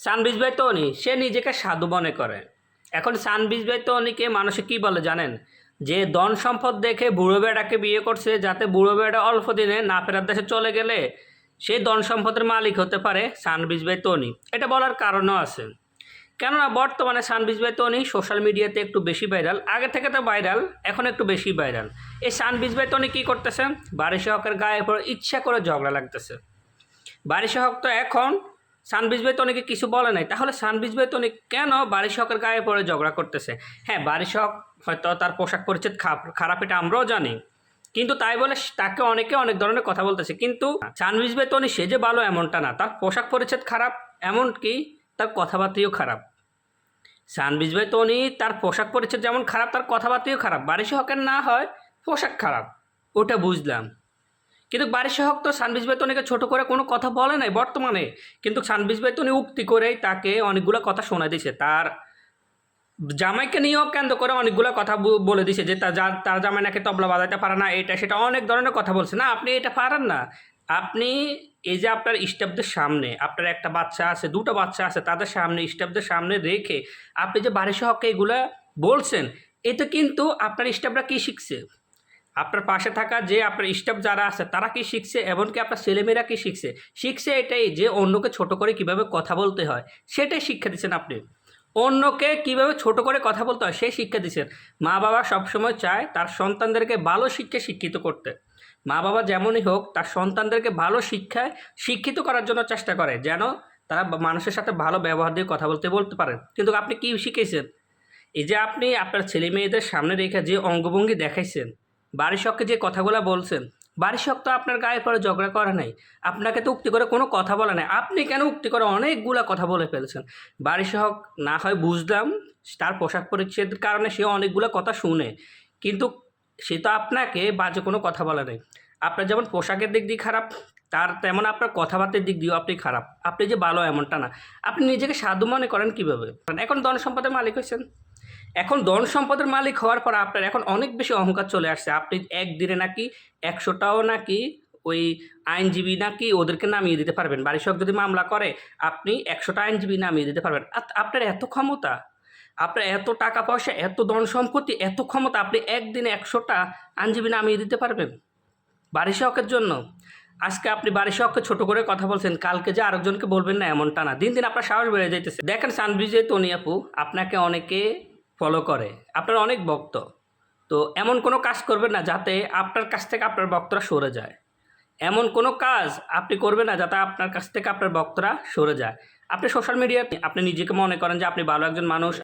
সানবিজ ভাই তনি সে নিজেকে সাধু মনে করে। এখন সানবিজ ভাই তনিকে মানুষে কি বলে জানেন? যে ধন সম্পদ দেখে বুড়ো বেড়াকে বিয়ে করছে, যাতে বুড়ো বেড়া অল্প দিনে না ফেরার দেশে চলে গেলে সে ধন সম্পদের মালিক হতে পারে সানবিজ ভাই তনি। এটা বলার কারণও আছে, কেননা বর্তমানে সানবিজ ভাই তনি সোশ্যাল মিডিয়াতে একটু বেশি ভাইরাল। আগে থেকে তো ভাইরাল, এখন একটু বেশি ভাইরাল। এই সানবিজ ভাই তনি কী করতেছে? বারিশ হকের গায়ে পরে ইচ্ছা করে ঝগড়া লাগতেছে। বারিশ হক তো এখন সানবিজ ভাই তনিকে কিছু বলে নাই, তাহলে সানবিজ ভাই তনি কেন বারিশ হকের গায়ে পড়ে ঝগড়া করতেছে? হ্যাঁ, বারিশ হক হয়তো তার পোশাক পরিচ্ছদ খারাপ, এটা আমরাও জানি, কিন্তু তাই বলে তাকে অনেকে অনেক ধরনের কথা বলতেছে। কিন্তু সানবিজ ভাই তনি সে যে ভালো এমনটা না, তার পোশাক পরিচ্ছদ খারাপ, এমনকি তার কথাবার্তাও খারাপ। সানবিজ ভাই তনি তার পোশাক পরিচ্ছদ যেমন খারাপ, তার কথাবার্তাও খারাপ। বারিশ হকের না হয় পোশাক খারাপ, ওটা বুঝলাম, কিন্তু বারিশ হক তো সানবিজ ভাই তনিকে ছোটো করে কোনো কথা বলে নাই বর্তমানে। কিন্তু সানবিজ ভাই তনি উক্তি করেই তাকে অনেকগুলো কথা শোনা দিছে। তার জামাইকে নিয়েও কেন্দ্র করে অনেকগুলো কথা বলে দিছে যে তার জামাই নাকি তবলা বাজাইতে পারে না, এটা সেটা অনেক ধরনের কথা বলছে। না, আপনি এটা পারেন না। আপনি এই যে আপনার স্টাফদের সামনে, আপনার একটা বাচ্চা আছে, দুটো বাচ্চা আছে, তাদের সামনে, স্টাফদের সামনে রেখে আপনি যে বারিশ হককে এগুলা বলছেন, এটা কিন্তু আপনার স্টাফরা কী শিখছে? আপনার পাশে থাকা যে আপনার স্টাফ যারা আছে তারা কি শিখছে? এমনকি আপনার ছেলেমেয়েরা কি শিখছে? শিখছে এটাই যে অন্যকে ছোট করে কিভাবে কথা বলতে হয়, সেটাই শিক্ষা দিচ্ছেন আপনি। অন্যকে কিভাবে ছোট করে কথা বলতে হয় সেই শিক্ষা দিচ্ছেন। মা বাবা সবসময় চায় তার সন্তানদেরকে ভালো শিক্ষায় শিক্ষিত করতে। মা বাবা যেমনই হোক তার সন্তানদেরকে ভালো শিক্ষায় শিক্ষিত করার জন্য চেষ্টা করে, যেন তারা মানুষের সাথে ভালো ব্যবহার দিয়ে কথা বলতে পারেন। কিন্তু আপনি কি শিখেছেন? এই যে আপনি আপনার ছেলে মেয়েদের সামনে রেখে যে অঙ্গভঙ্গি দেখাইছেন, বারিশ হককে যে কথাগুলো বলছেন, বারিশ হক তো আপনার গায়ে পড়ে ঝগড়া করে নাই, আপনাকে তো উক্তি করে কোনো কথা বলে নাই। আপনি কেন উক্তি করে অনেকগুলা কথা বলে ফেলছেন? বারিশ হক না হয় বুঝলাম তার পোশাক পরিচ্ছদের কারণে সে অনেকগুলো কথা শুনে, কিন্তু সে তো আপনাকে বাজে কোনো কথা বলে নাই। আপনার যেমন পোশাকের দিক দিয়ে খারাপ, তার তেমন আপনার কথাবার্তার দিক দিয়েও আপনি খারাপ। আপনি যে ভালো এমনটা না। আপনি নিজেকে সাধু মনে করেন কীভাবে? এখন ধন সম্পদের মালিক হয়েছেন, এখন ধন সম্পদের মালিক হওয়ার পর আপনার এখন অনেক বেশি অহংকার চলে আসছে। আপনি একদিনে নাকি ১০০টাও নাকি ওই আইনজীবী নাকি ওদেরকে নামিয়ে দিতে পারবেন। বারিশ হক যদি মামলা করে আপনি ১০০টা আইনজীবী নামিয়ে দিতে পারবেন। আপনার এত ক্ষমতা, আপনার এত টাকা পয়সা, এত ধন সম্পত্তি, এত ক্ষমতা, আপনি একদিনে ১০০টা আইনজীবী নামিয়ে দিতে পারবেন বারিশ হকের জন্য। আজকে আপনি বারিশ হককে ছোট করে কথা বলছেন, কালকে যে আরেকজনকে বলবেন না এমনটা না। দিন দিন আপনার সাহস বেড়ে যাইতেছে। দেখেন সানবিজে তনি আপু, আপনাকে অনেকে ফলো করে, আপনার অনেক ভক্ত। তো এমন কোনো কাজ করবেন না যাতে আপনার কাছ থেকে আপনার ভক্তরা সরে যায়। এমন কোনো কাজ আপনি করবেন না যাতে আপনার কাছ থেকে আপনার ভক্তরা সরে যায়। আপনি সোশ্যাল মিডিয়াতে আপনি নিজেকে মনে করেন যে আপনি ভালো একজন মানুষ।